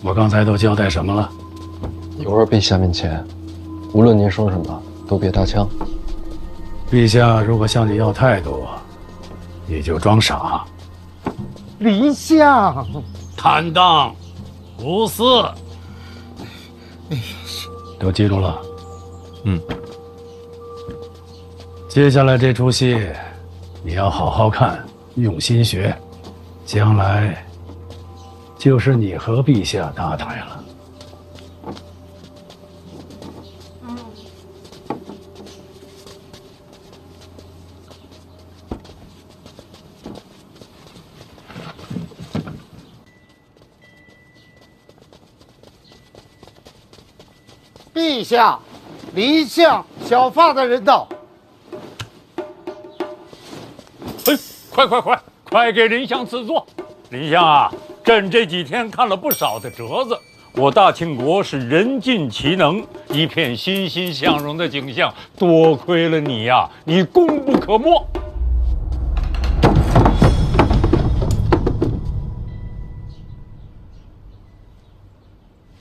我刚才都交代什么了？一会儿陛下面前，无论您说什么，都别搭腔。陛下如果向你要态度，你就装傻。丞相，坦荡，无私。都记住了。接下来这出戏，你要好好看，用心学，将来就是你和陛下搭台了。陛下，丞相小发的人到。快给丞相赐座。丞相啊，朕这几天看了不少的折子，我大庆国是人尽其能，一片欣欣向荣的景象。多亏了你呀，你功不可没。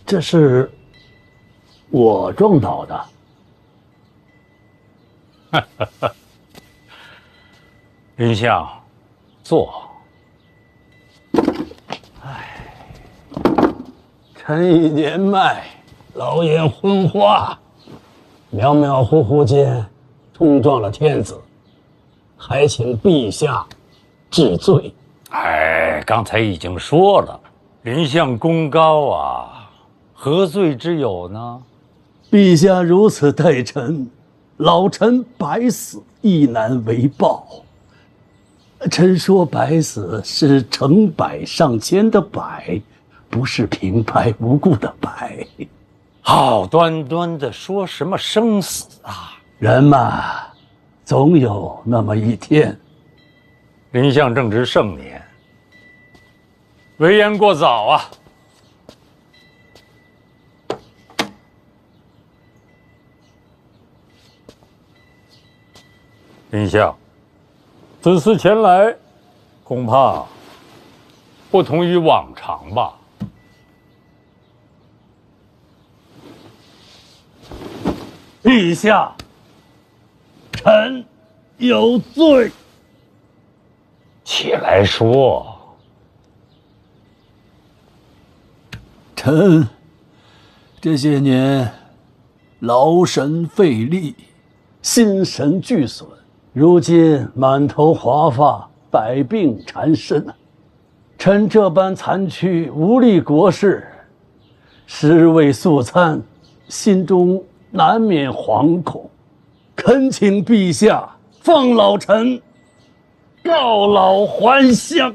这是我撞倒的。丞相，坐。臣已年迈，老眼昏花，渺渺糊糊间冲撞了天子，还请陛下治罪。哎，刚才已经说了，丞相功高啊，何罪之有呢？陛下如此待臣，老臣百死亦难为报。臣说百死是成百上千的百，不是平白无故的白。好端端的说什么生死啊！人嘛，总有那么一天。丞相正值盛年，为言过早啊！丞相，此次前来，恐怕不同于往常吧？陛下，臣有罪。起来说。臣这些年劳神费力，心神俱损，如今满头华发，百病缠身。臣这般残躯无力国事，尸位素餐，心中难免惶恐，恳请陛下放老臣告老还乡。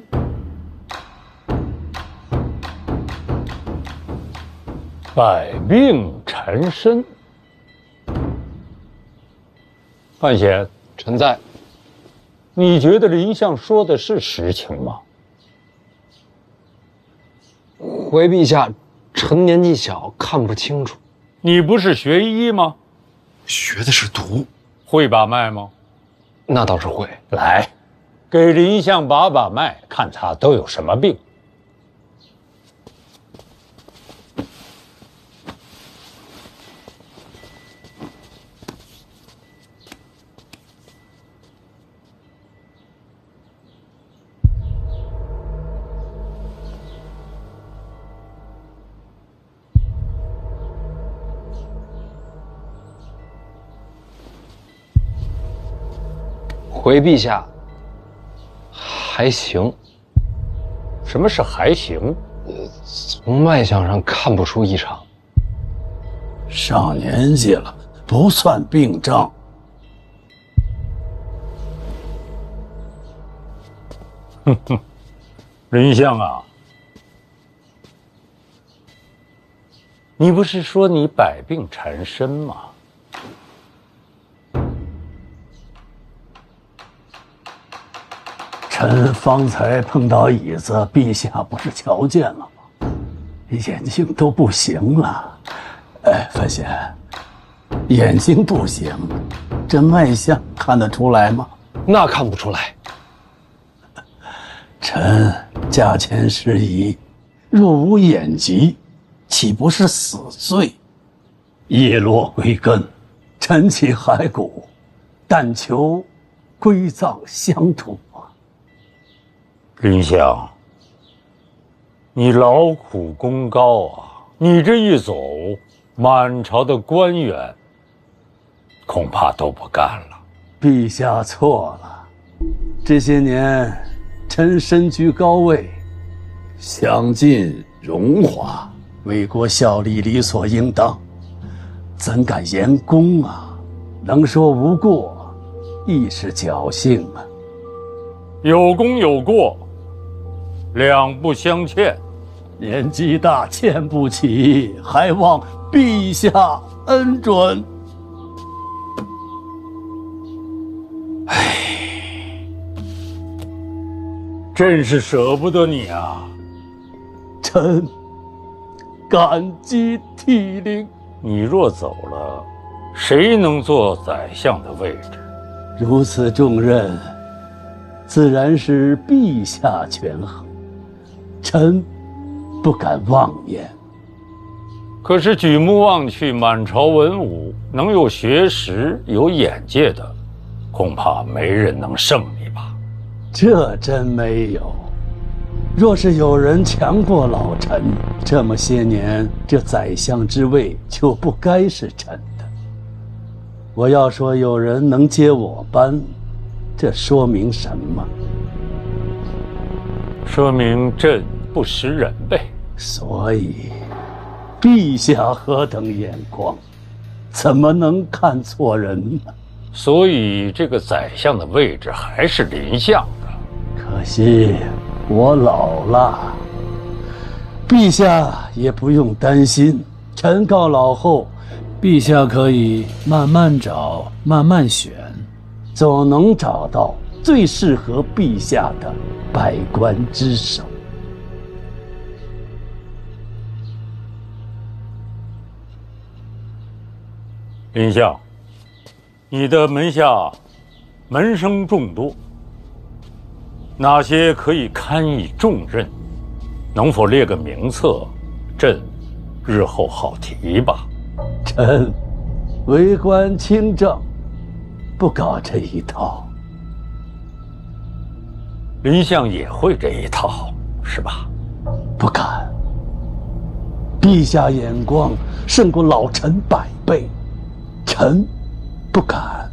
百病缠身。范闲，臣在。你觉得丞相说的是实情吗？回陛下，臣年纪小，看不清楚。你不是学医吗？学的是毒，会把脉吗？那倒是会。来，给丞相把把脉，看他都有什么病。回陛下，还行。什么是还行？从脉象上看不出异常。上年纪了，不算病症。丞相啊，你不是说你百病缠身吗？臣方才碰到椅子，陛下不是瞧见了吗？眼睛都不行了。哎，范闲，眼睛不行，这脉象看得出来吗？那看不出来。臣驾前失仪，若无眼疾，岂不是死罪？叶落归根，沉其骸骨，但求归葬乡土啊！林相，你劳苦功高啊，你这一走，满朝的官员恐怕都不干了。陛下错了，这些年臣身居高位，享尽荣华，为国效力理所应当，怎敢言功啊？能说无过，亦是侥幸啊。有功有过，两不相欠。年纪大欠不起，还望陛下恩准。真是舍不得你啊！臣感激涕零。你若走了，谁能做宰相的位置？如此重任，自然是陛下权衡，臣不敢妄言。可是举目望去，满朝文武，能有学识、有眼界的，恐怕没人能胜你吧？这真没有。若是有人强过老臣，这么些年，这宰相之位就不该是臣的。我要说有人能接我班，这说明什么？说明朕不识人呗。所以，陛下何等眼光，怎么能看错人呢？所以这个宰相的位置还是林相的。可惜我老了，陛下也不用担心，臣告老后，陛下可以慢慢找，慢慢选，总能找到最适合陛下的百官之首。林相，你的门下门生众多，哪些可以堪以重任？能否列个名册，朕日后好提吧？臣为官清正，不搞这一套。林相也会这一套，是吧？不敢。陛下眼光胜过老臣100倍，臣不敢。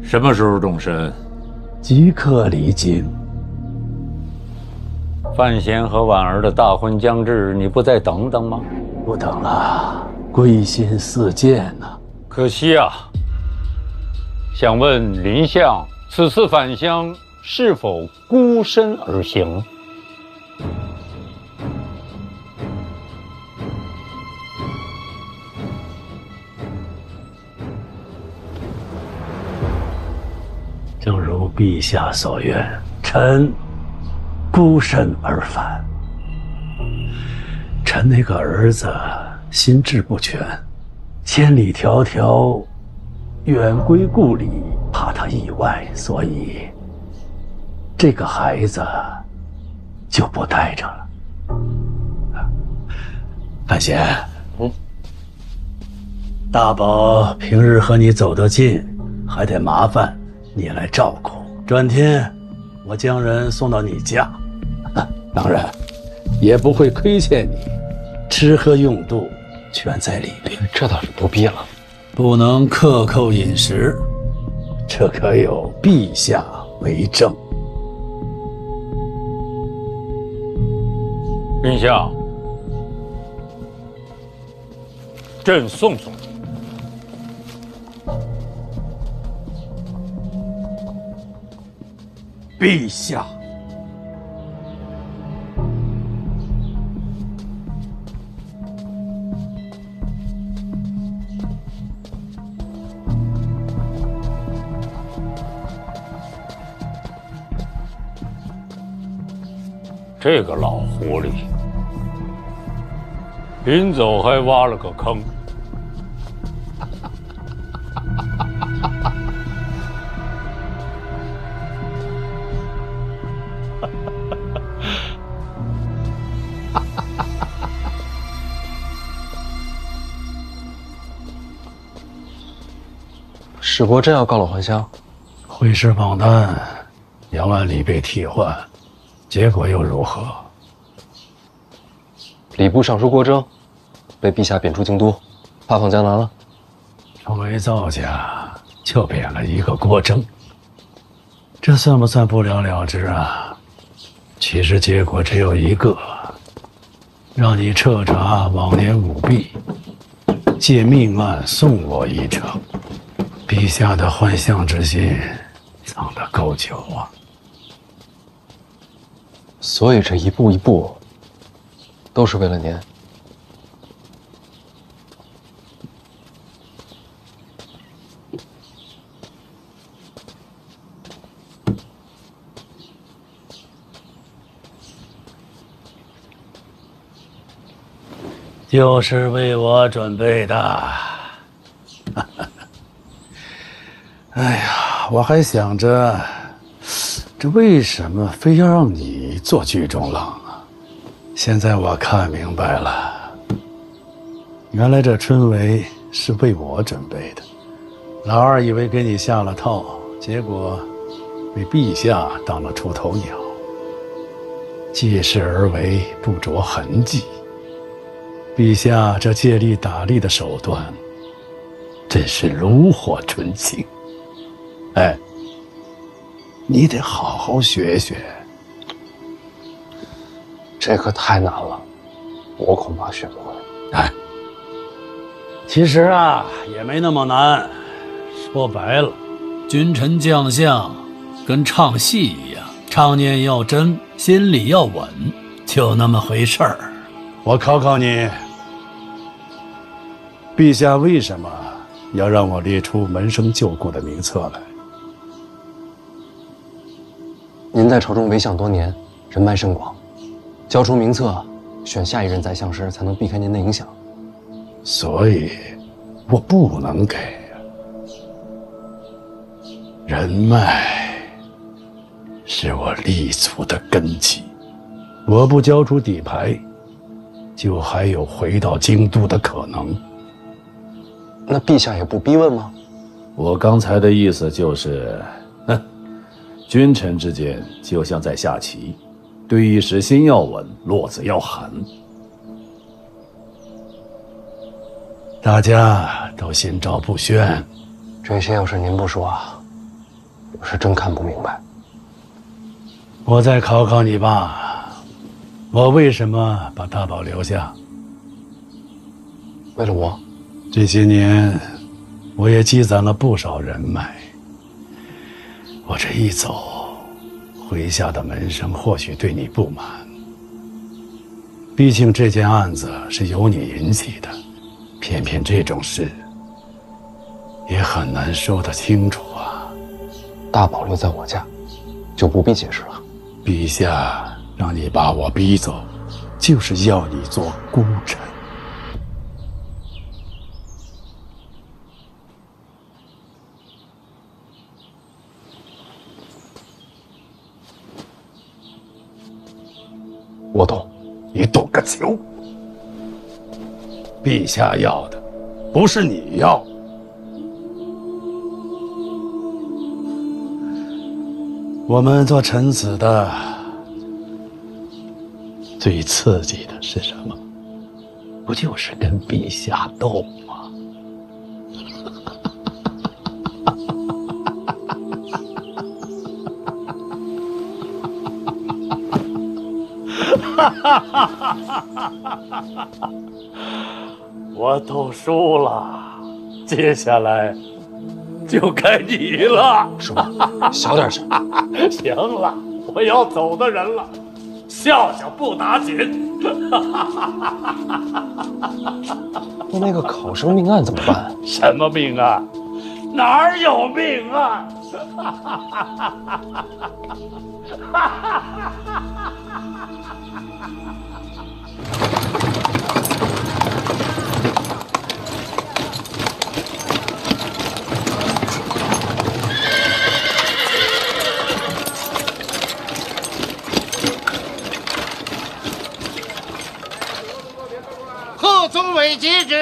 什么时候动身？即刻离京。范闲和婉儿的大婚将至，你不再等等吗？不等了，归心似箭呐。可惜啊。想问林相，此次返乡是否孤身而行？正如陛下所愿，臣孤身而返。臣那个儿子心智不全，千里迢迢远归故里，怕他意外，所以这个孩子就不带着了。范闲，大宝平日和你走得近，还得麻烦你来照顾。转天我将人送到你家，当然也不会亏欠你，吃喝用度全在里边。这倒是不必了。不能克扣饮食，这可有陛下为证。林相，朕送送你。陛下，这个老狐狸，临走还挖了个坑。史国真要告老还乡？会师榜单，杨万里被替换，结果又如何？礼部尚书郭征被陛下贬出京都，发放江南了。成为造假，就贬了一个郭征，这算不算不了了之啊？其实结果只有一个，让你彻查往年舞弊，借命案送我一程。陛下的幻象之心藏得够久啊！所以这一步一步，都是为了您。就是为我准备的。哎呀，我还想着，这为什么非要让你做剧中郎啊？现在我看明白了，原来这春闱是为我准备的。老二以为给你下了套，结果被陛下当了出头鸟，借势而为，不着痕迹。陛下这借力打力的手段，真是炉火纯青。哎，你得好好学学。这可太难了，我恐怕学不会。哎，其实啊，也没那么难。说白了，君臣将相跟唱戏一样，唱念要真，心里要稳，就那么回事儿。我考考你，陛下为什么要让我列出门生旧故的名册来？您在朝中为相多年，人脉甚广，交出名册，选下一任宰相时才能避开您的影响。所以，我不能给。人脉是我立足的根基，我不交出底牌，就还有回到京都的可能。那陛下也不逼问吗？我刚才的意思就是，君臣之间就像在下棋，对弈时心要稳，络子要狠。大家都心照不宣。这些要是您不说，我是真看不明白。我再考考你吧，我为什么把大宝留下？为了我。这些年，我也积攒了不少人脉。我这一走，麾下的门生或许对你不满。毕竟这件案子是由你引起的，偏偏这种事也很难说得清楚啊。大宝留在我家，就不必解释了。陛下让你把我逼走，就是要你做孤臣。我懂。你懂个球！陛下要的不是你要的。我们做臣子的最刺激的是什么？不就是跟陛下斗吗？我斗输了，接下来就该你了。叔，小点声。行了，我要走的人了，笑笑不打紧。那个考生命案怎么办？什么命案？哪儿有命案？贺宗纬接旨。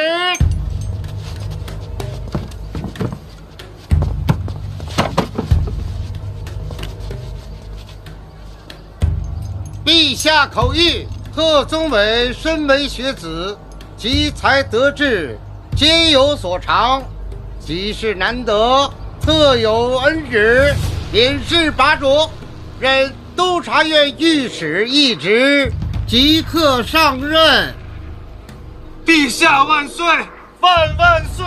陛下口谕，贺宗纬身为学子，积才得志，皆有所长，吉事难得，特有恩旨，免试拔擢，任督察院御史一职，即刻上任。陛下万岁！万万岁！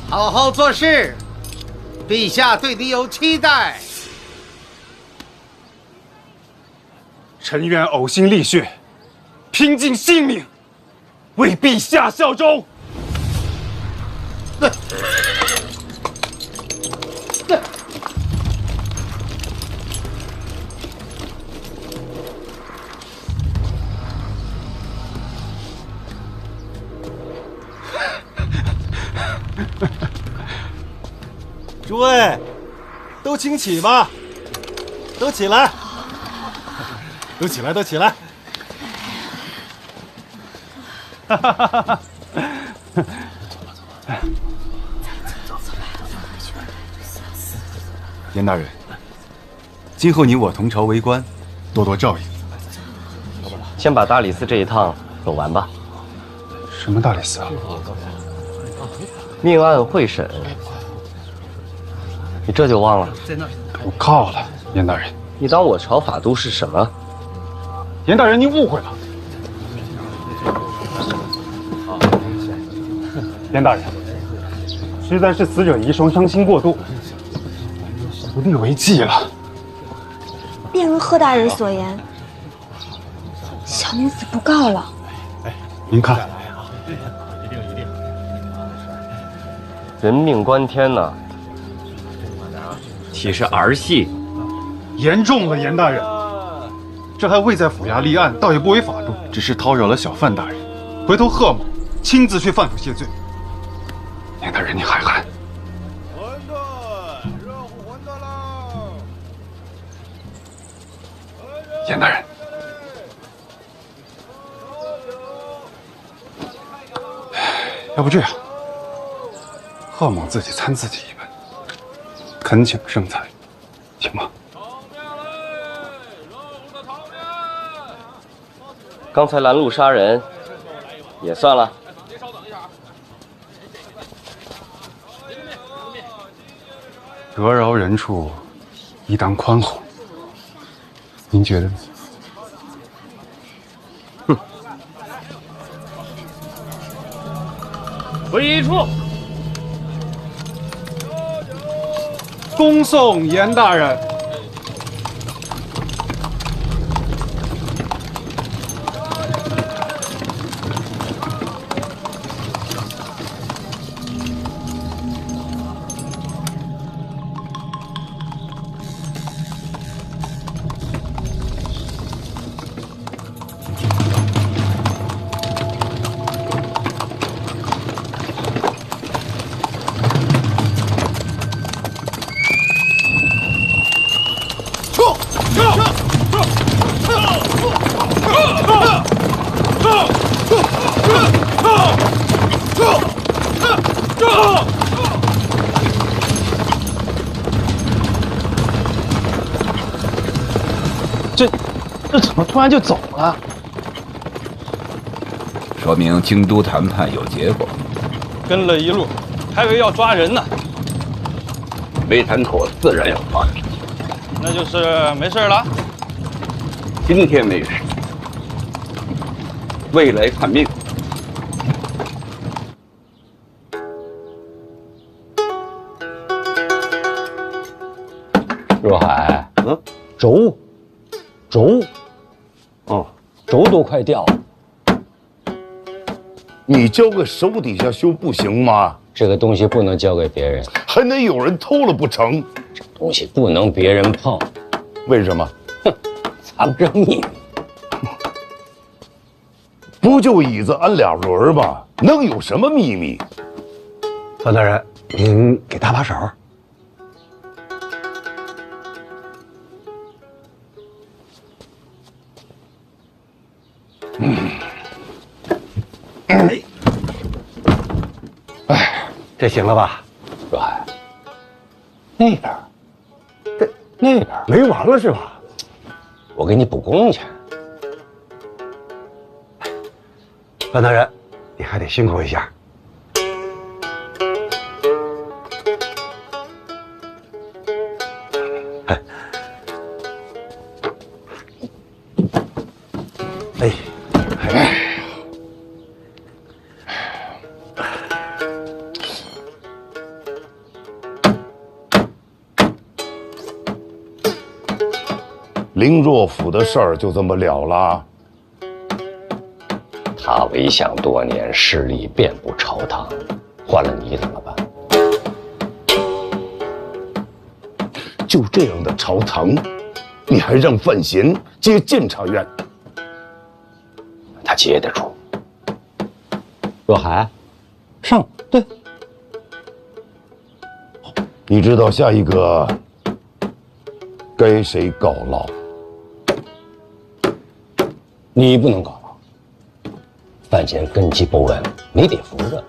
好好做事，陛下对你有期待。臣愿呕心沥血，拼尽性命，为陛下效忠。诸位，都请起吧，都起来，都起来，都起来。哈哈哈哈！严大人，今后你我同朝为官，多多照应。先把大理寺这一趟走完吧。什么大理寺啊？命案会审，你这就忘了？我靠了，严大人。你当我朝法都是什么？严大人，您误会了。严大人，实在是死者遗孀伤心过度，不力为继了。便如贺大人所言，小女子不告了。您看，人命关天呐，岂是儿戏？严重了，严大人。这还未在府衙立案，倒也不违法度，只是叨扰了小范大人。回头贺某亲自去范府谢罪。严大人，你海涵。馄饨，热乎馄饨喽！严大人，要不这样，贺某自己参自己一本，恳请圣裁，行吗？刚才拦路杀人，也算了。得饶人处，宜当宽宏。您觉得呢？哼！会议处，恭送严大人。这怎么突然就走了？说明京都谈判有结果。跟了一路，还以为要抓人呢。没谈妥，自然要抓人。那就是没事了。今天没事，未来看命。若海，轴，轴都快掉了。你交给手底下修不行吗？这个东西不能交给别人，还得有人偷了不成？这东西不能别人碰。为什么？哼，藏着秘密。不就椅子安俩轮吗？能有什么秘密？范大人，您给搭把手。这行了吧？若海，那边，那边没完了是吧？我给你补工去。范大人，你还得辛苦一下。林若甫的事儿就这么了了？他为相多年，势力遍布朝堂，换了你怎么办？就这样的朝堂，你还让范闲接监察院？他接得住。若海，上对。你知道下一个该谁告老？你不能告老，范闲根基不稳，你得扶着。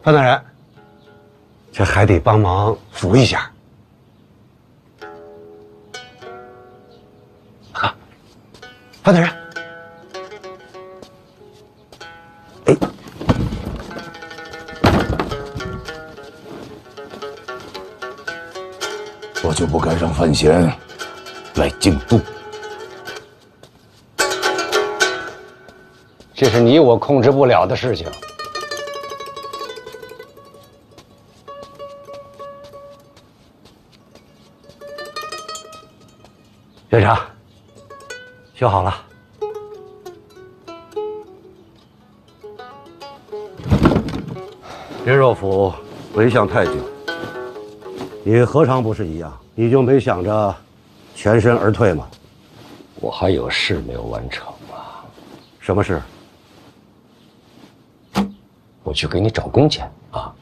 范大人，这还得帮忙扶一下。啊，范大人，我就不该让范闲来京都。这是你我控制不了的事情。院长，修好了。林若甫为相太久，你何尝不是一样？你就没想着全身而退吗？我还有事没有完成啊。什么事？我去给你找工钱啊。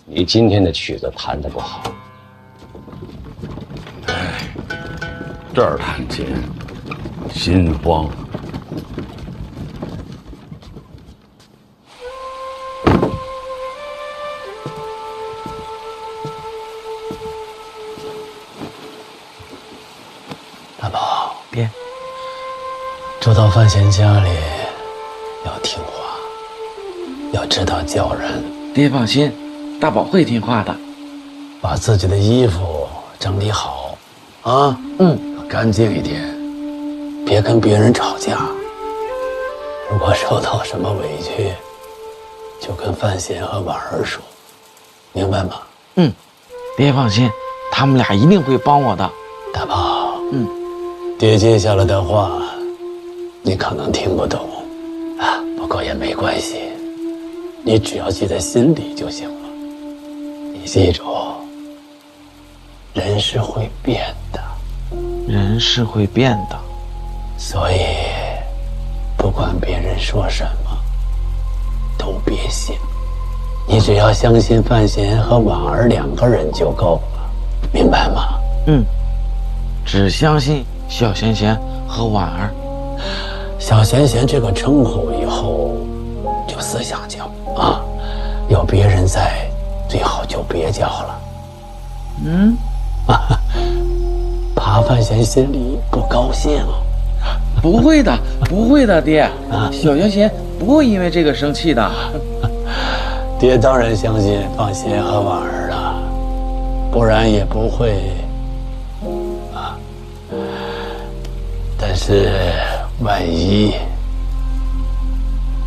你今天的曲子弹得不好。这儿弹琴，心慌。大宝，别。住到范闲家里，要听话，要知道叫人。爹放心，大宝会听话的。把自己的衣服整理好，啊，干净一点，别跟别人吵架。如果受到什么委屈，就跟范闲和婉儿说，明白吗？爹放心，他们俩一定会帮我的。大宝，爹接下来的话，你可能听不懂，啊，不过也没关系，你只要记在心里就行了。你记住，人是会变的，人是会变的，所以不管别人说什么，都别信。你只要相信范闲和婉儿2个人就够了，明白吗？只相信小贤贤和婉儿。小贤贤这个称呼以后就私下叫啊，有别人在，最好就别叫了。怕范闲心里不高兴。不会的，不会的，爹。小贤贤不会因为这个生气的。爹当然相信范闲和婉儿了，不然也不会啊。但是万一，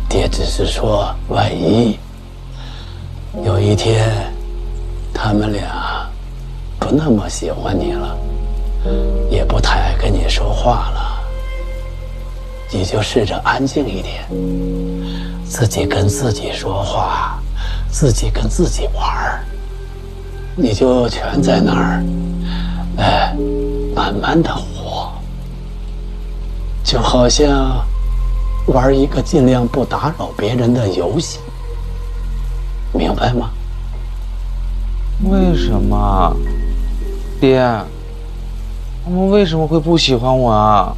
爹只是说万一，有一天他们俩不那么喜欢你了，也不太爱跟你说话了，你就试着安静一点，自己跟自己说话，自己跟自己玩儿，你就全在那儿，慢慢的活，就好像玩一个尽量不打扰别人的游戏，明白吗？为什么，爹？他们为什么会不喜欢我啊？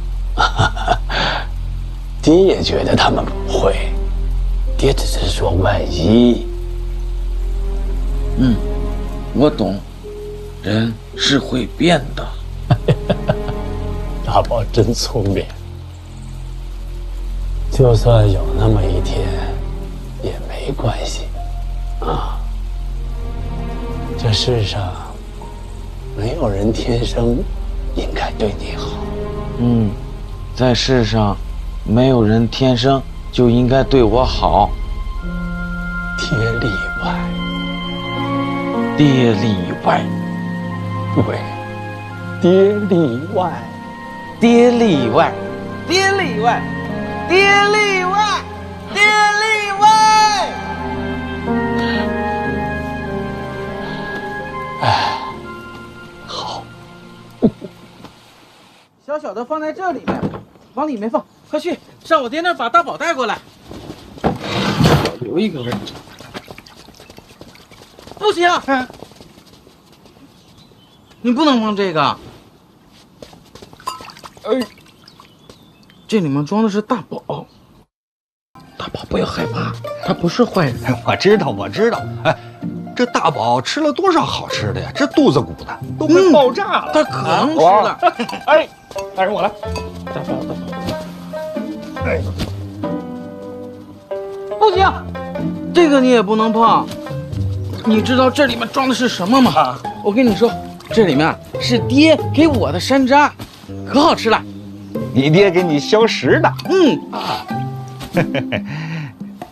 爹也觉得他们不会，爹只是说万一。我懂，人是会变的。大宝真聪明，就算有那么一天，也没关系啊。这世上没有人天生应该对你好。在世上，没有人天生就应该对我好。爹例外。爹例外。对，爹例外。爹例外。爹例外。爹例外。爹例外。哎，好。小小的放在这里面，往里面放。快去上我爹那儿把大宝带过来。留一个人。不行，你不能放这个。这里面装的是大宝。大宝不要害怕，他不是坏人。我知道，我知道。哎，这大宝吃了多少好吃的呀？这肚子鼓的都快爆炸了。他可能吃了。哎，大人我来。大宝。哎，不行，这个你也不能碰。你知道这里面装的是什么吗？我跟你说，这里面是爹给我的山楂，可好吃了。你爹给你消食的。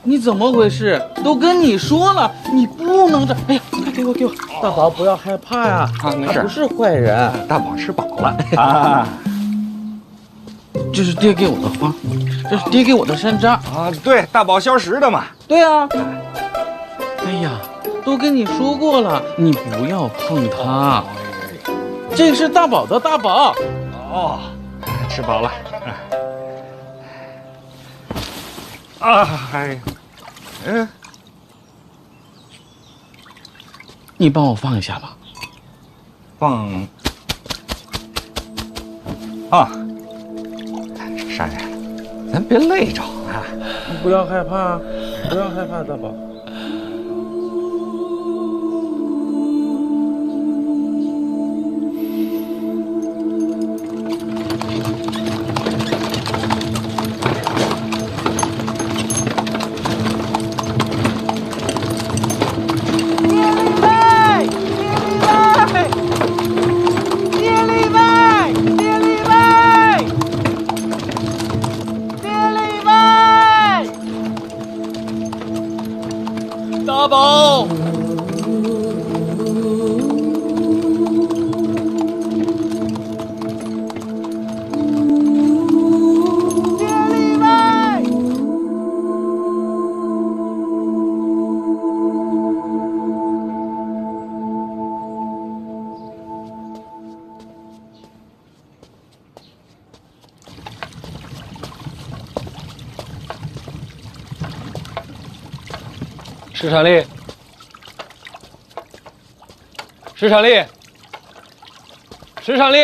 你怎么回事？都跟你说了，你不能这。哎呀，快给我！大宝不要害怕呀，没事，他不是坏人。大宝吃饱了啊。这是爹给我的花，这是爹给我的山楂啊。对，大宝消食的嘛。对啊。哎呀，都跟你说过了，你不要碰它。这是大宝的大宝。哦，吃饱了。哎，你帮我放一下吧。放。啊，山人，咱别累着啊！你不要害怕，不要害怕，大宝。大宝，石场力，石场力，石场力。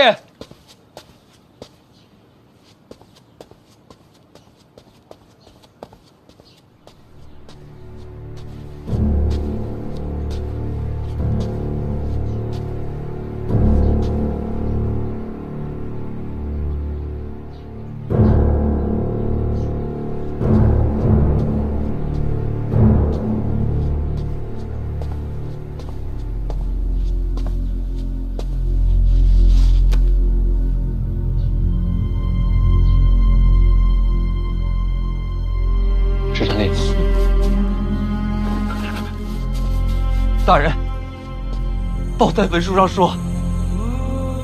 大人，报在文书上说，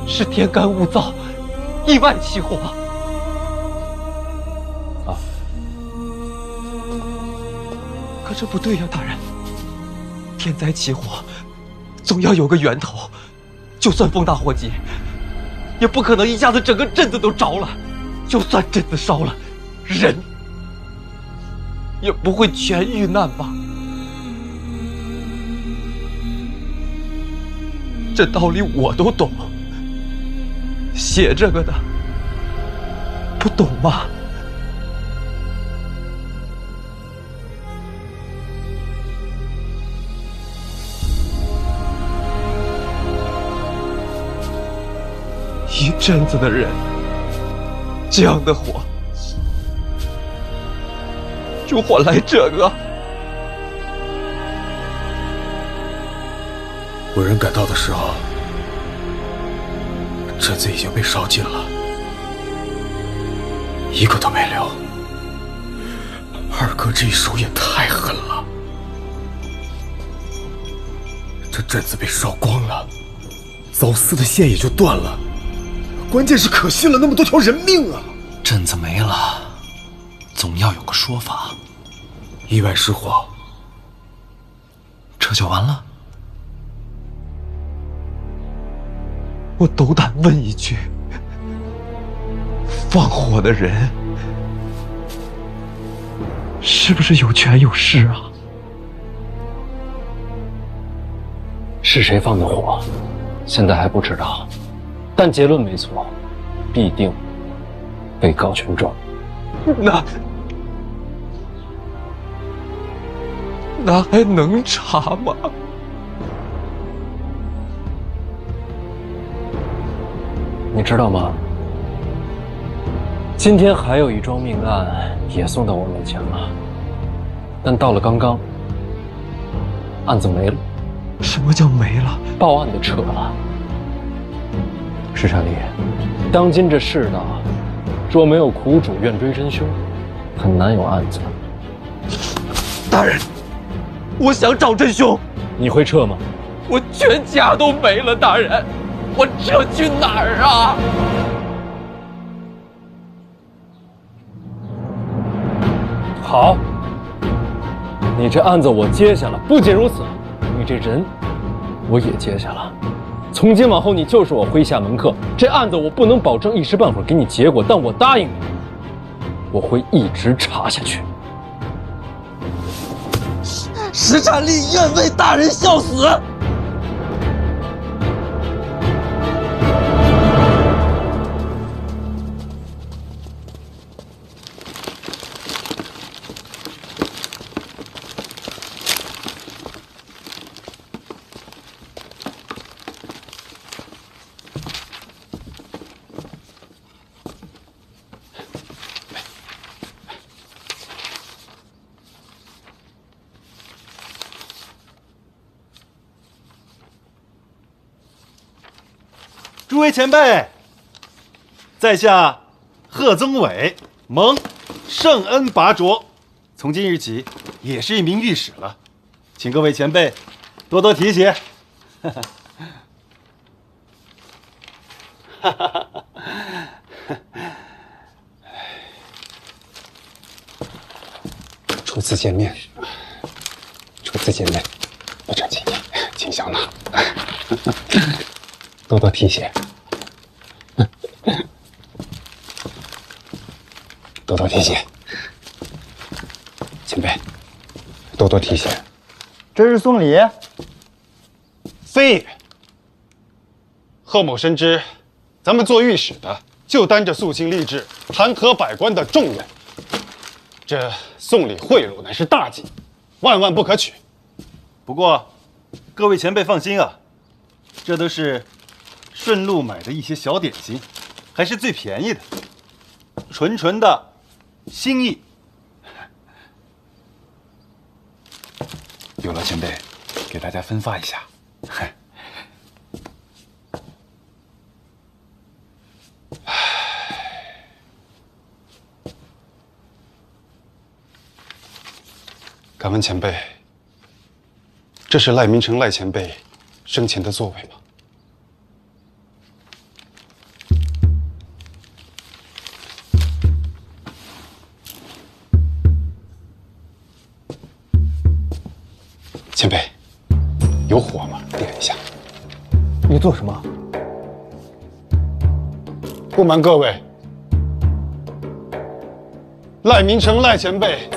是天干物燥，意外起火。啊！可这不对呀，大人。天灾起火，总要有个源头。就算风大火急，也不可能一下子整个镇子都着了。就算镇子烧了，人也不会全遇难吧？这道理我都懂，写这个的不懂吗？一镇子的人，这样的活，就换来这个。我人赶到的时候，镇子已经被烧尽了，一个都没留。二哥这一手也太狠了，这镇子被烧光了，走私的线也就断了，关键是可惜了那么多条人命啊！镇子没了，总要有个说法。意外失火，这就完了？我斗胆问一句：放火的人是不是有权有势啊？是谁放的火，现在还不知道，但结论没错，必定被告全状。那还能查吗？你知道吗？今天还有一桩命案也送到我面前了，但到了刚刚，案子没了。什么叫没了？报案的撤了。石善丽，当今这世道，若没有苦主愿追真凶，很难有案子。大人，我想找真凶。你会撤吗？我全家都没了，大人，我撤去哪儿啊？好，你这案子我接下了。不仅如此，你这人我也接下了。从今往后，你就是我麾下门客。这案子我不能保证一时半会儿给你结果，但我答应你，我会一直查下去。石善丽愿为大人效死。诸位前辈，在下贺宗伟蒙圣恩拔擢，从今日起也是一名御史了，请各位前辈多多提携。初次见面，不成敬意，请笑纳，多多提携。多多提携，前辈，多多提携。这是送礼？非也。贺某深知，咱们做御史的就担着肃清吏治、弹劾百官的重任，这送礼贿赂乃是大忌，万万不可取。不过，各位前辈放心啊，这都是顺路买的一些小点心，还是最便宜的，纯的心意。有劳前辈给大家分发一下。敢问前辈，这是赖明成赖前辈生前的座位吗？前辈，有火吗？点一下。你做什么？不瞒各位，赖明成赖前辈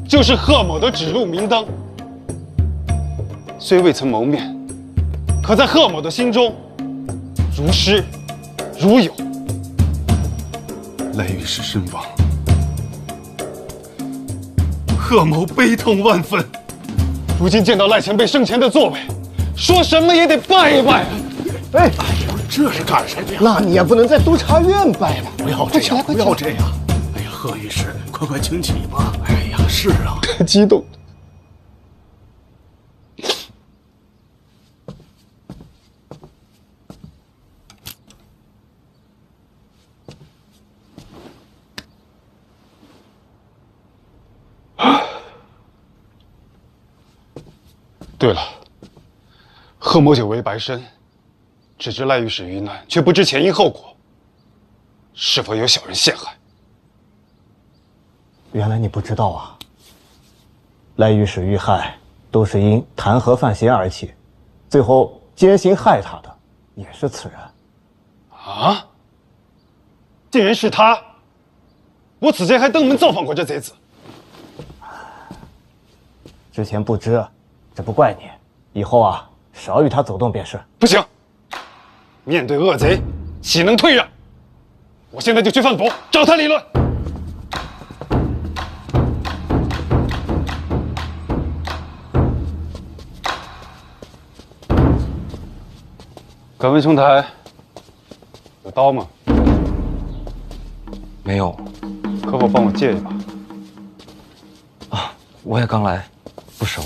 就是贺某的指路明灯。虽未曾谋面，可在贺某的心中，如师如友。赖御史身亡，贺某悲痛万分。如今见到赖前辈生前的座位，说什么也得拜一拜。哎，这是干什么呀？那你也不能在督察院拜了。不要这样，不要这样！哎呀，贺御史，快请起吧！哎呀，是啊，太激动了。对了，贺某久为白身，只知赖御史遇难，却不知前因后果，是否有小人陷害？原来你不知道啊！赖御史遇害，都是因弹劾范闲而起，最后奸心害他的也是此人。啊！竟然是他！我此前还登门造访过这贼子。之前不知，这不怪你。以后啊，少与他走动便是。不行，面对恶贼，岂能退让？我现在就去范府找他理论。敢问兄台，有刀吗？没有。可否帮我借一把？啊，我也刚来，不熟。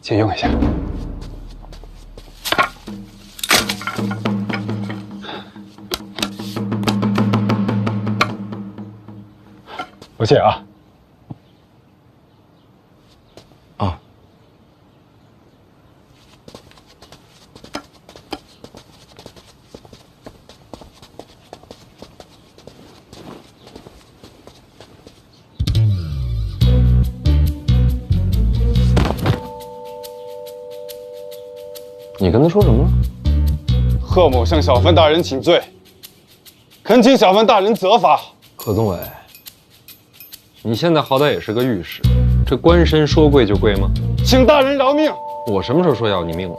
借用一下。不谢啊。啊。你跟他说什么了？贺某向小范大人请罪，恳请小范大人责罚。贺宗伟，你现在好歹也是个御史，这官绅说跪就跪吗？请大人饶命！我什么时候说要你命了？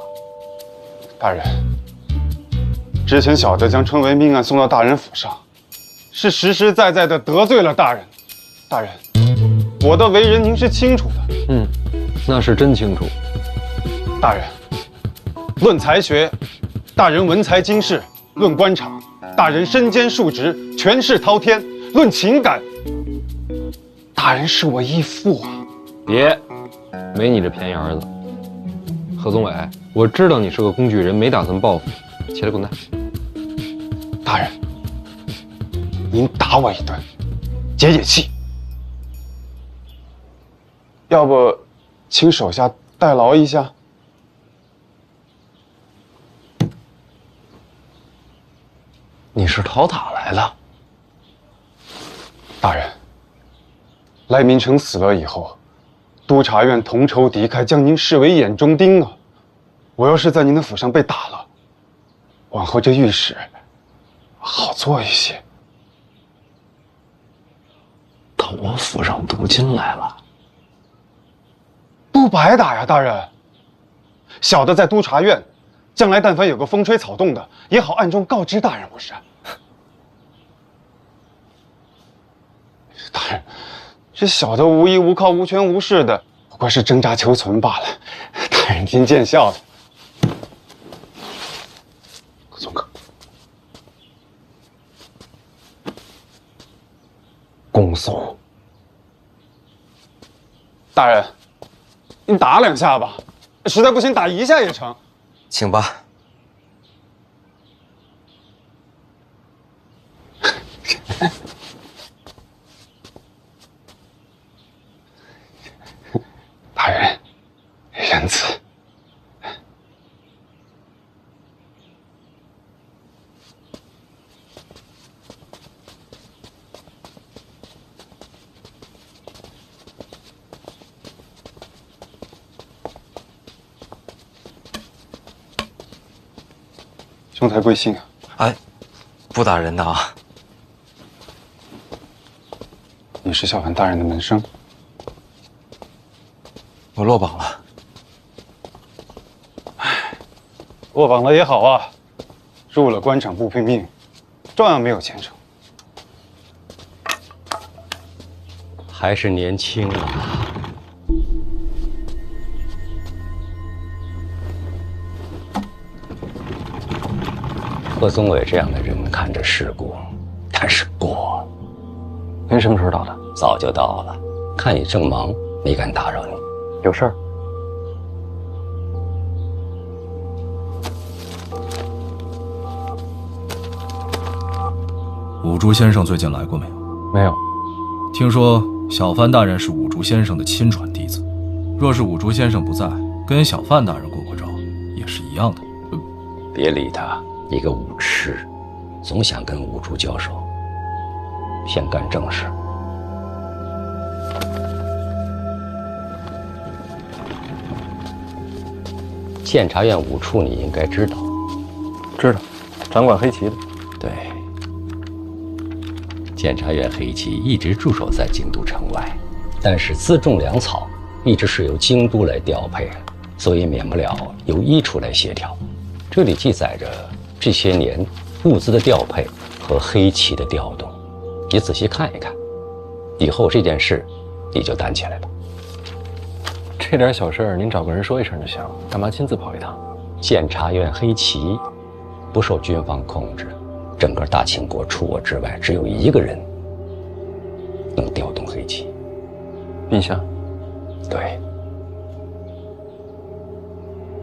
大人，之前小的将春为命案送到大人府上，是实实在在的得罪了大人。大人，我的为人您是清楚的。嗯，那是真清楚。大人，论才学，大人文才经世；论官场，大人身兼数职，权势滔天；论情感，大人是我义父啊！别，没你这便宜儿子。贺宗伟，我知道你是个工具人，没打算报复，起来滚蛋！大人，您打我一顿，解解气。要不，请手下代劳一下。你是讨打来的？大人，赖明成死了以后，督察院同仇敌忾，将您视为眼中钉啊！我要是在您的府上被打了，往后这御史好做一些。到我府上镀金来了，不白打呀，大人。小的在督察院，将来但凡有个风吹草动的，也好暗中告知大人不是？大人，这小的无依无靠、无权无势的，不过是挣扎求存罢了。大人您见笑的。宗哥，恭送。大人，您打2下吧，实在不行打1下也成。请吧。大人，仁慈。兄台贵姓啊？哎，不打人的啊。你是小范大人的门生？我落榜了。落榜了也好啊，入了官场不拼命，照样没有前程。还是年轻啊！贺宗伟这样的人看着世故，但是过。您什么时候到的？早就到了。看你正忙，没敢打扰你。有事儿？五竹先生最近来过没有？没有。听说小范大人是五竹先生的亲传弟子，若是五竹先生不在，跟小范大人过过招，也是一样的。别理他，一个武痴，总想跟五竹交手。先干正事。监察院五处你应该知道。知道，掌管黑旗的。对。监察院黑旗一直驻守在京都城外，但是辎重粮草一直是由京都来调配，所以免不了由一处来协调。这里记载着这些年物资的调配和黑旗的调动，你仔细看一看，以后这件事你就担起来吧。这点小事儿您找个人说一声就行，干嘛亲自跑一趟？监察院黑旗不受军方控制，整个大清国除我之外，只有一个人能调动黑旗。陛下。对。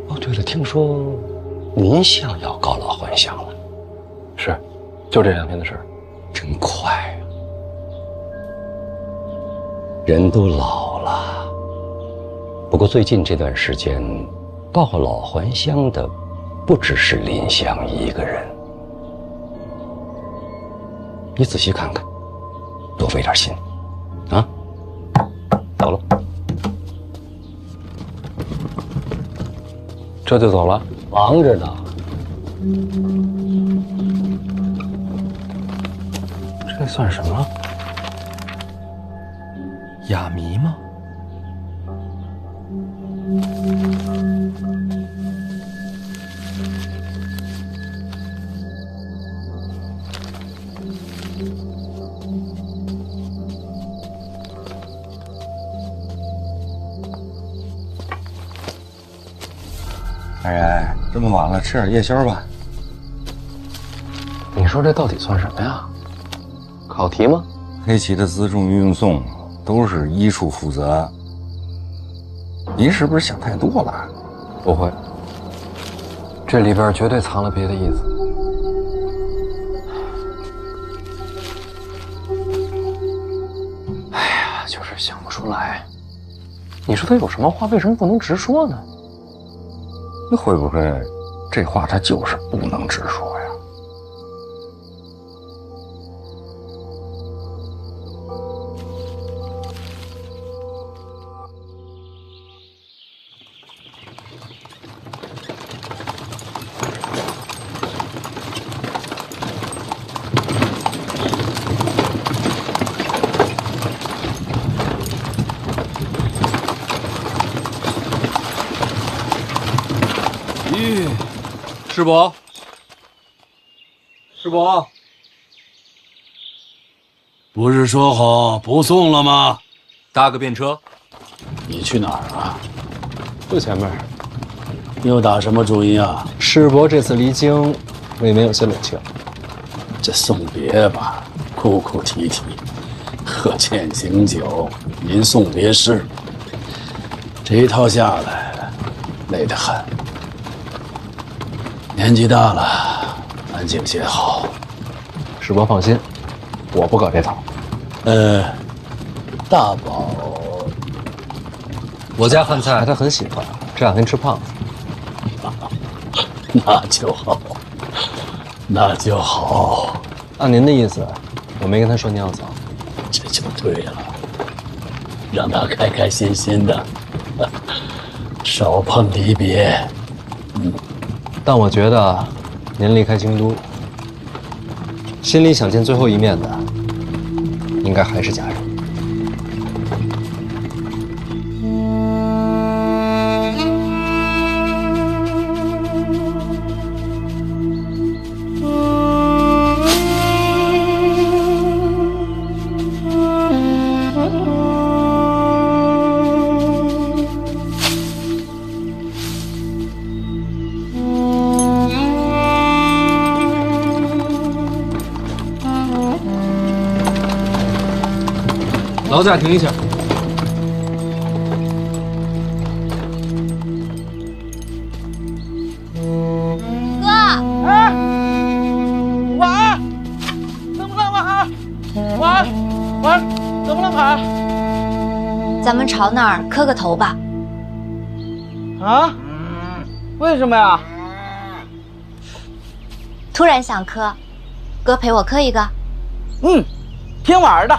哦，对了，听说您相要告老还乡了。是，就这2天的事儿。真快啊！人都老了。不过最近这段时间，告老还乡的不只是林香一个人。你仔细看看，多费点心，啊！走了。这就走了？忙着呢。这算什么？哑谜吗？大人，这么晚了，吃点夜宵吧。你说这到底算什么呀？考题吗？黑旗的辎重运送都是一处负责，您是不是想太多了？不会，这里边绝对藏了别的意思。哎呀，就是想不出来。你说他有什么话，为什么不能直说呢？那会不会这话他就是不能直说呀？师伯，师伯，不是说好不送了吗？搭个便车。你去哪儿啊？就前面。又打什么主意啊？师伯这次离京，未免有些冷清。这送别吧，哭哭啼啼，喝践行酒，吟送别诗，这一套下来，累得很。年纪大了，安静些好。师伯放心，我不搞这套。大宝，我家饭菜他很喜欢，这2天吃胖子。那就好，那就好。按您的意思，我没跟他说你要走，这就对了，让他开开心心的，少碰离别。但我觉得，您离开京都，心里想见最后一面的，应该还是家人。劳驾停一下。哥，哎，婉儿，怎么了，婉儿？婉儿，婉儿，怎么了，婉儿？咱们朝那儿磕个头吧。啊？为什么呀？突然想磕，哥陪我磕一个。嗯，听婉儿的。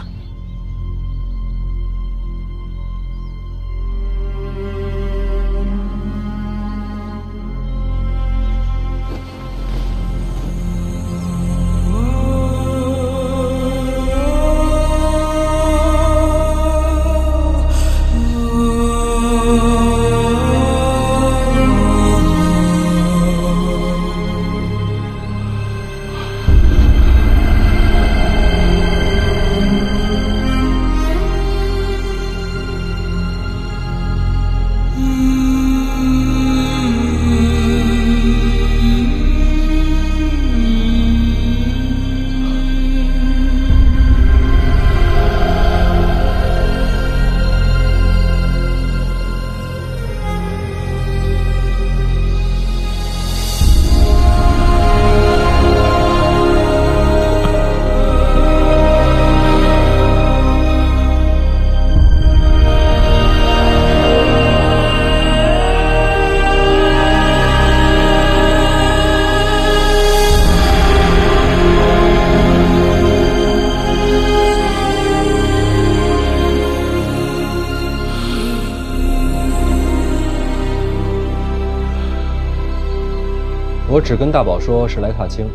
我只跟大宝说是来踏青，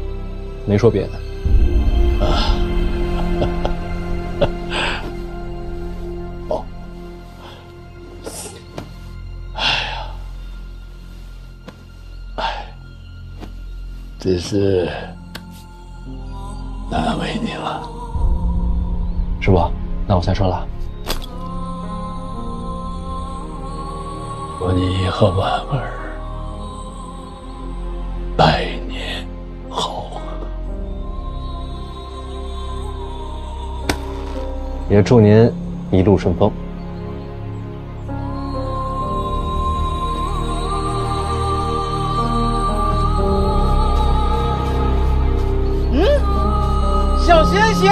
没说别的。哦，真是难为你了。师傅，那我先说了。祝你和婉儿百年好合，也祝您一路顺风。小贤贤，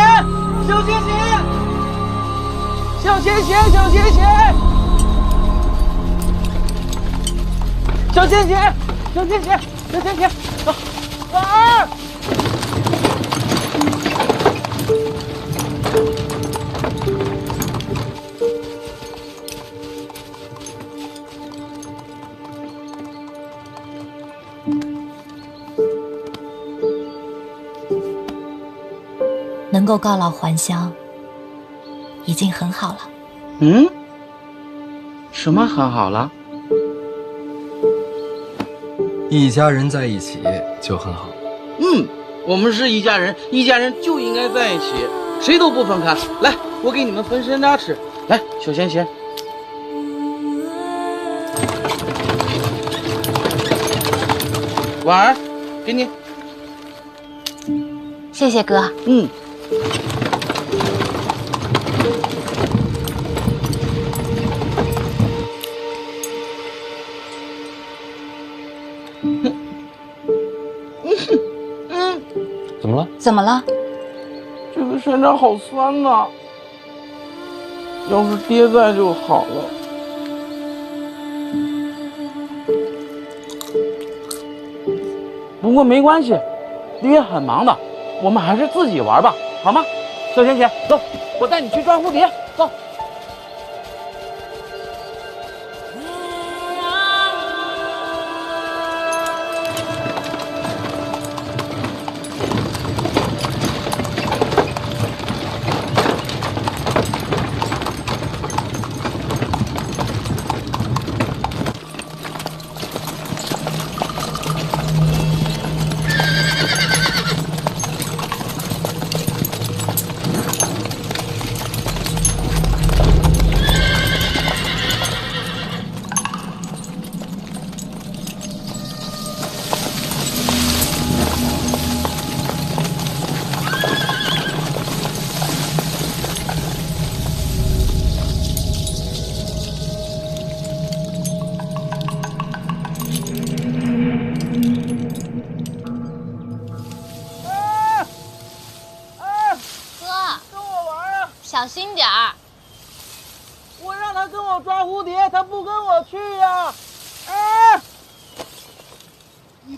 小贤贤，小贤贤，小贤贤，小贤贤，小贤贤，小贤贤，婉儿。能够告老还乡，已经很好了。嗯？什么很好了？一家人在一起就很好。嗯，我们是一家人，一家人就应该在一起，谁都不分开。来，我给你们分山楂吃。来，小贤贤。婉儿，给你。谢谢哥。嗯。怎么了？怎么了？这个山楂好酸呐，要是爹在就好了。不过没关系，爹很忙的，我们还是自己玩吧，好吗？小贤贤，走，我带你去抓蝴蝶，走。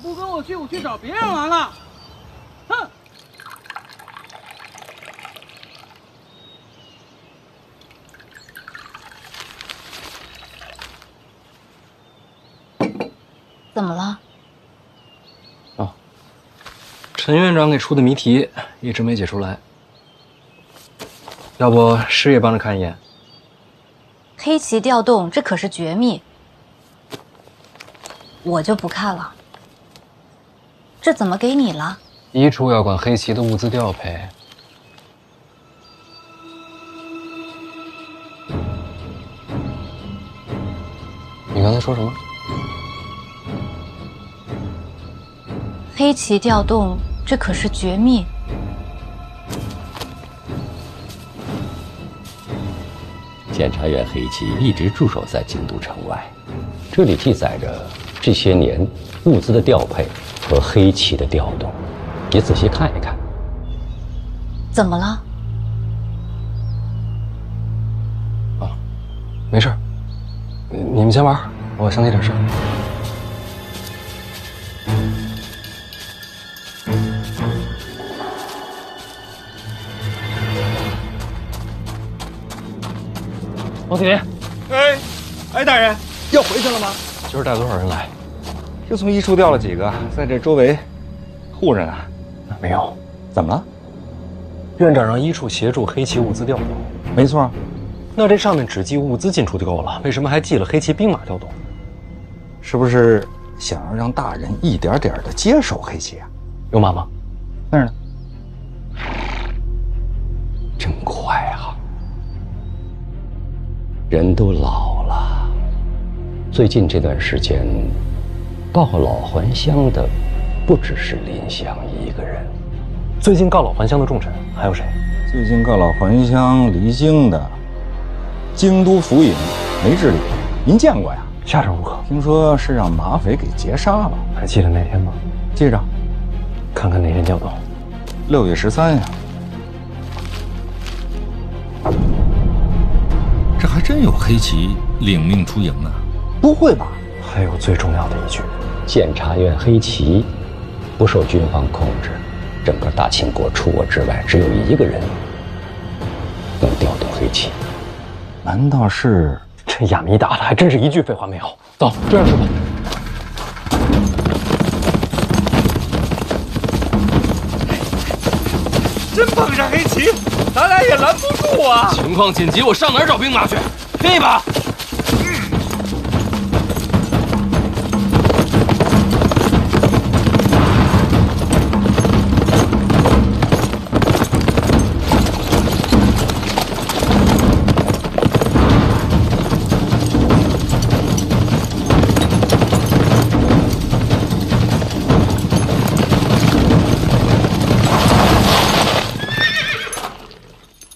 你不跟我去，我去找别人玩了。哼！怎么了？陈院长给出的谜题一直没解出来，要不师爷帮着看一眼？黑旗调动，这可是绝密，我就不看了。这怎么给你了？遗嘱要管黑旗的物资调配。你刚才说什么？黑旗调动，这可是绝密。检察院黑旗一直驻守在京都城外，这里记载着这些年物资的调配和黑旗的调动，你仔细看一看。怎么了？没事，你们先玩，我想起点事。王铁林，哎，大人，要回去了吗？今儿带多少人来？这从一处调了几个，在这周围护着呢。没有。怎么了？院长让一处协助黑旗物资调动。没错。那这上面只记物资进出就够了，为什么还记了黑旗兵马调动？是不是想要让大人一点点的接手黑旗啊？有马吗？那儿呢。真快啊！人都老了，最近这段时间，告老还乡的不只是林香一个人。最近告老还乡的重臣还有谁？最近告老还乡离京的，京都府尹梅志礼，您见过呀？下手如何？听说是让马匪给劫杀了。还记得那天吗？记着。看看哪天调动？6月13呀。这还真有黑旗领命出营啊！不会吧？还有最重要的一句：检察院黑旗不受军方控制，整个大清国除我之外，只有一个人能调动黑旗。难道是这哑谜打的还真是一句废话没有？走，这样去吧。真碰上黑旗，咱俩也拦不住啊！情况紧急，我上哪儿找兵马去？拼一把！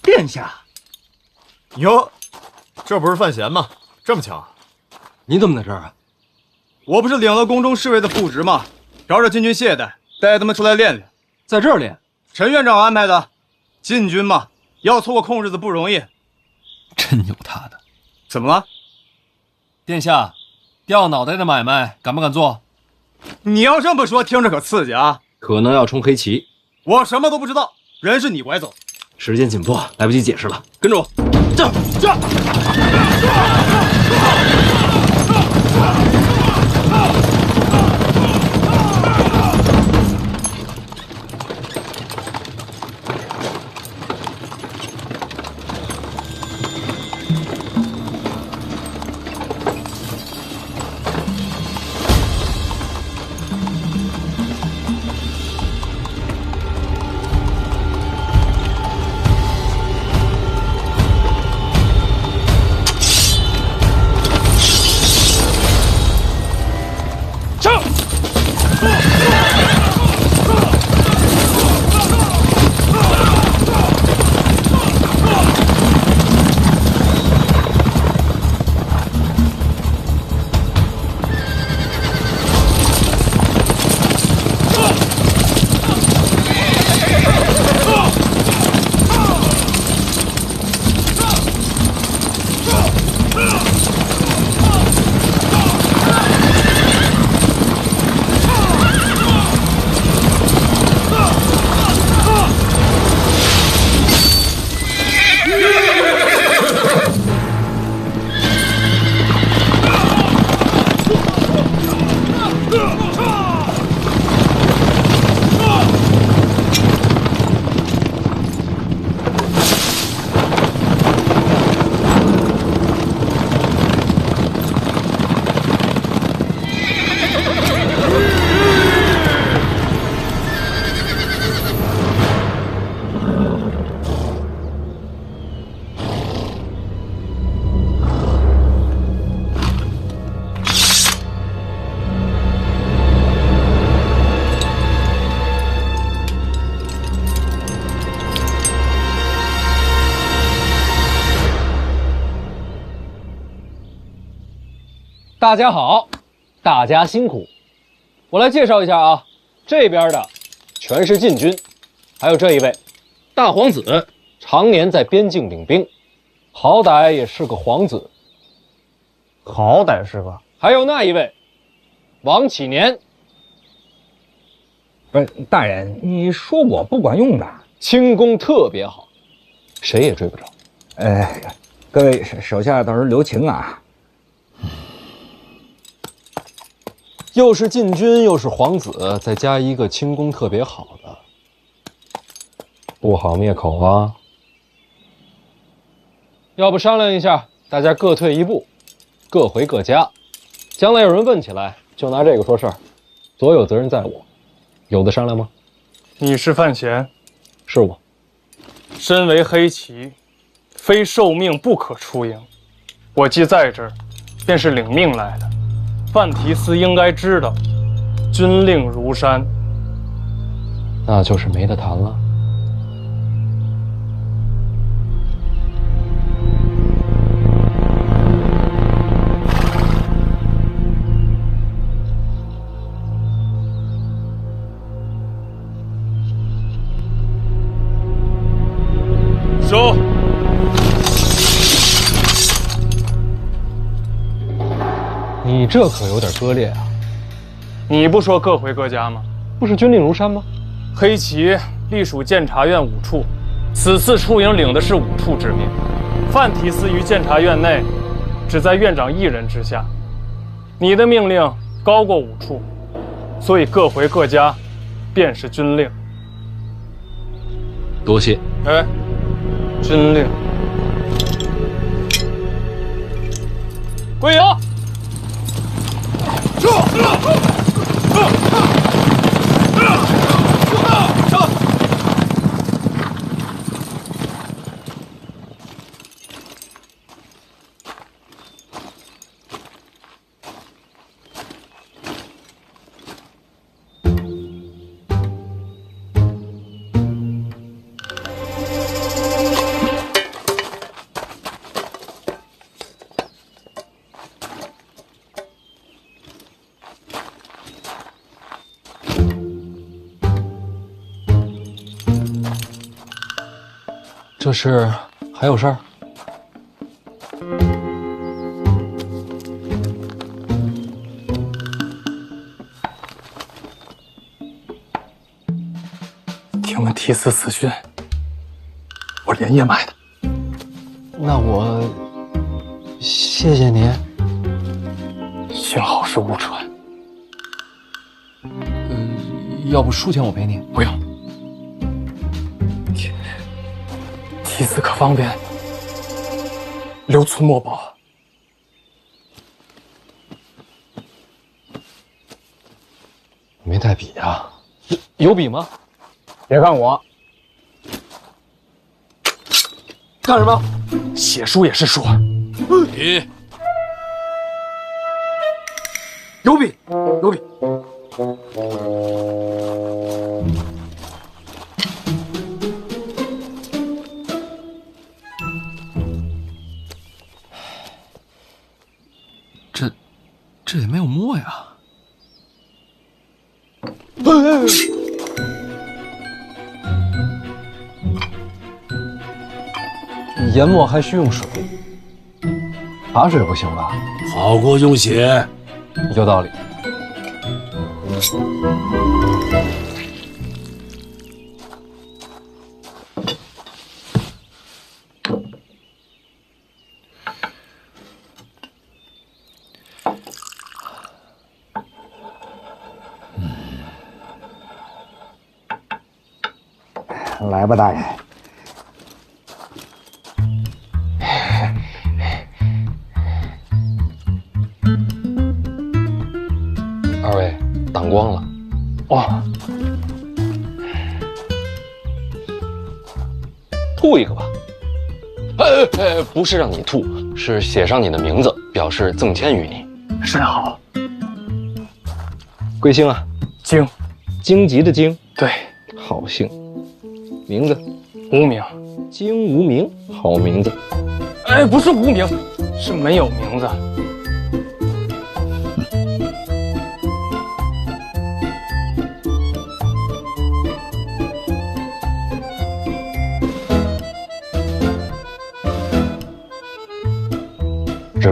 殿下，哟，这不是范闲吗？这么巧，你怎么在这儿啊？我不是领了宫中侍卫的副职吗？饶着禁军懈怠，带他们出来练练。在这儿练？陈院长安排的。禁军嘛，要凑个空日子不容易。真有他的。怎么了？殿下，掉脑袋的买卖敢不敢做？你要这么说，听着可刺激啊！可能要冲黑旗。我什么都不知道，人是你拐走。时间紧迫，来不及解释了，跟着我。这。大家好，大家辛苦。我来介绍一下啊，这边的全是禁军，还有这一位大皇子，常年在边境领兵，好歹也是个皇子。好歹是个。还有那一位王启年。不是大人，你说我不管用的，轻功特别好，谁也追不着。各位手下到时候留情啊。又是禁军，又是皇子，再加一个轻功特别好的，不好灭口啊！要不商量一下，大家各退一步，各回各家。将来有人问起来，就拿这个说事儿，所有责任在我。有的商量吗？你是范闲，是我。身为黑旗，非受命不可出营。我既在这儿，便是领命来的。范提斯应该知道，军令如山。那就是没得谈了。收。你这可有点割裂啊！你不说各回各家吗？不是军令如山吗？黑旗隶属监察院5处，此次出营领的是5处之命。范提斯于监察院内，只在院长一人之下。你的命令高过5处，所以各回各家，便是军令。多谢。哎，军令。归营。这是还有事儿？听闻提斯死讯，我连夜买的。那我谢谢您。幸好是误传。要不输钱我赔你？不用。提斯可方便留存墨宝。没带笔啊？有笔吗？别看我。干什么？写书也是书。笔。有笔，有笔。这也没有墨呀。研墨还需用水，茶水不行吧？好过用血。有道理。来吧，大人。二位挡光了。哦，吐一个吧。不是让你吐，是写上你的名字，表示赠签于你。甚好。贵姓啊？荆，荆棘的荆。对，好姓。名字？无名。荆无名，好名字。哎，不是无名，是没有名字。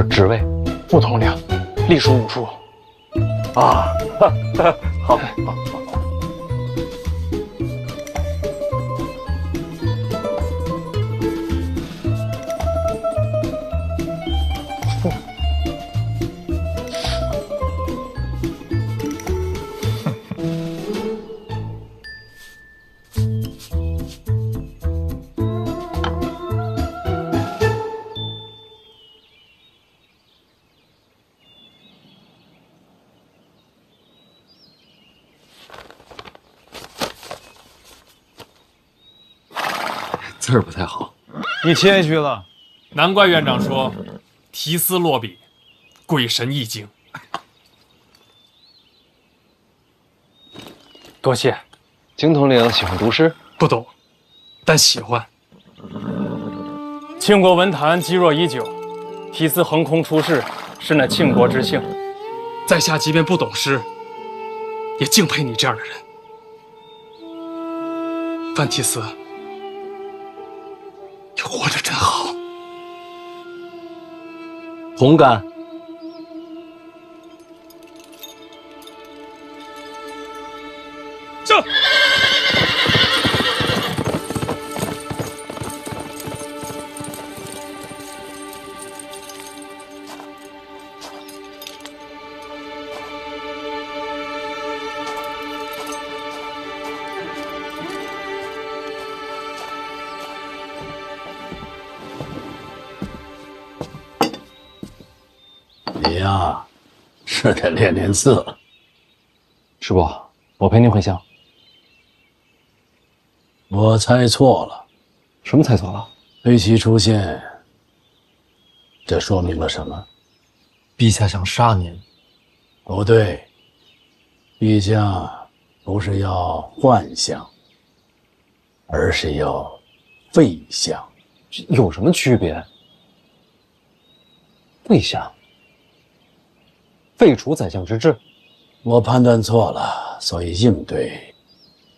职位？副统领，隶属5处。啊，好，好，好。字儿不太好，你谦虚了。难怪院长说，题诗落笔，鬼神一惊。多谢。景统领喜欢读诗？不懂，但喜欢。庆国文坛积弱已久，题诗横空出世，是乃庆国之幸。在下即便不懂诗，也敬佩你这样的人。范题诗，你活得真好。同感。上。你呀，是得练练字了。师伯，我陪您回乡。我猜错了。什么猜错了？黑旗出现，这说明了什么？陛下想杀您。不对，陛下不是要幻象，而是要废相。有什么区别？废相。废除宰相之制，我判断错了，所以应对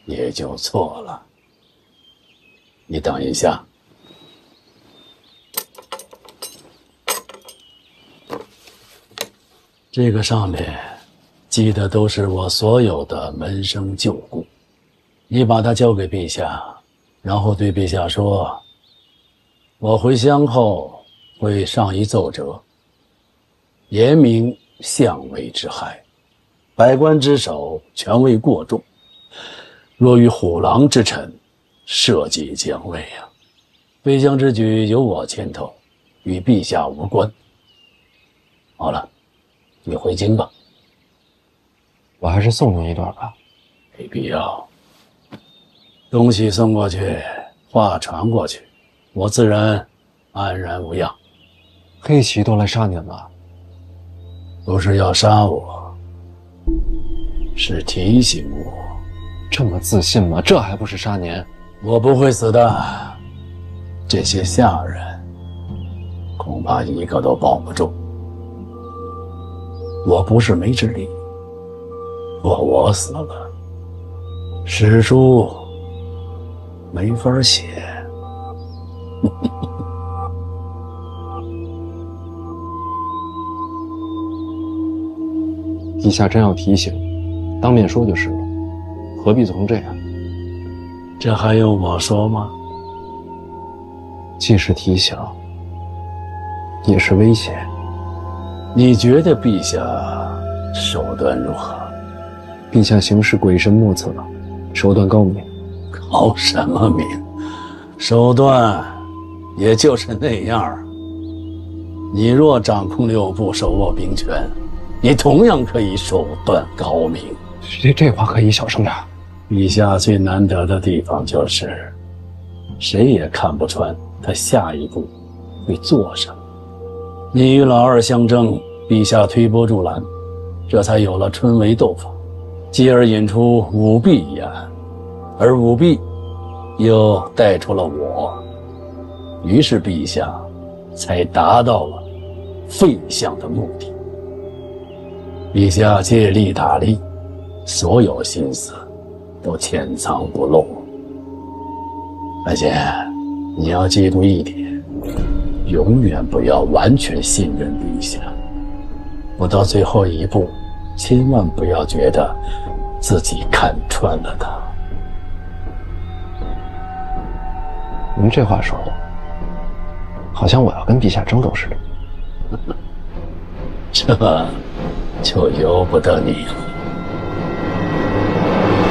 也就错了。你等一下，这个上面记的都是我所有的门生旧故，你把它交给陛下，然后对陛下说，我回乡后会上一奏折，严明相位之害，百官之首权位过重，若与虎狼之臣，社稷将危啊！废相之举由我牵头，与陛下无关。好了，你回京吧。我还是送您一段吧。没必要。东西送过去，话传过去，我自然安然无恙。黑旗都来杀您了。不是要杀我，是提醒我。这么自信吗？这还不是杀您？我不会死的。这些下人，恐怕一个都保不住。我不是没智力，若我死了，史书没法写。陛下真要提醒，当面说就是了，何必总这样？这还用我说吗？既是提醒，也是威胁。你觉得陛下手段如何？陛下行事鬼神莫测，手段高明。高什么明？手段也就是那样。你若掌控六部，手握兵权，你同样可以手段高明。这话可以小声点。陛下最难得的地方就是，谁也看不穿他下一步会做什么。你与老二相争，陛下推波助澜，这才有了春闱斗法，继而引出舞弊一案，而舞弊又带出了我，于是陛下才达到了废相的目的。陛下借力打力，所有心思都潜藏不露。而且你要记住一点，永远不要完全信任陛下，不到最后一步，千万不要觉得自己看穿了他。您这话说的，好像我要跟陛下争斗似的。这就由不得你了。